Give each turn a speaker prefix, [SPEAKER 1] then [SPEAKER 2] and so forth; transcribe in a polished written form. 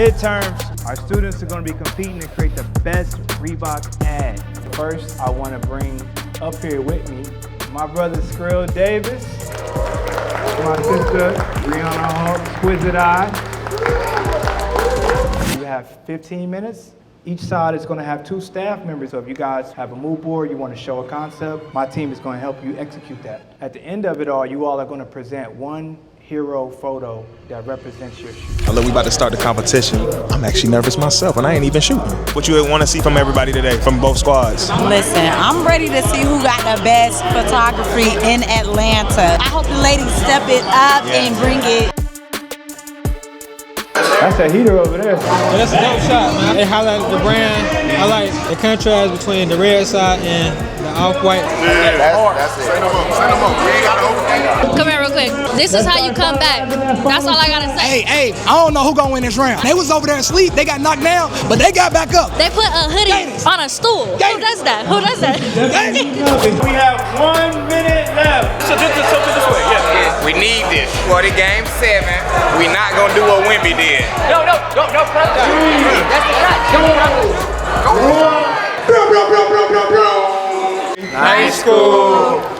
[SPEAKER 1] midterms, our students are going to be competing to create the best Reebok ad. First, I want to bring up here with me my brother Scrill Davis, my sister Rihanna Hall, Exquisite Eye. You have 15 minutes. Each side is going to have 2 staff members. So if you guys have a mood board, you want to show a concept, my team is going to help you execute that. At the end of it all, you all are going to present one hero photo that represents your shoe.
[SPEAKER 2] Look, we about to start the competition. I'm actually nervous myself, and I ain't even shooting. What you want to see from everybody today, from both squads?
[SPEAKER 3] Listen, I'm ready to see who got the best photography in Atlanta. I hope the ladies step it up and bring it.
[SPEAKER 1] That's a heater over there.
[SPEAKER 4] That's a dope shot, man. It highlighted the brand. I like the contrast between the red side and the off-white.
[SPEAKER 5] Yeah, that's it. Say no more. We ain't got to overthink.
[SPEAKER 6] Come here real quick. This is how you come back. That's all I gotta say.
[SPEAKER 7] Hey, I don't know who gonna win this round. They was over there asleep. They got knocked down, but they got back up.
[SPEAKER 6] They put a hoodie on a stool. Who does that? Who does that?
[SPEAKER 1] We have 1 minute left.
[SPEAKER 5] So just this way, yeah. We need this. For the game 7, we not gonna do what Wimby did. No, that's the shot. Go. High school.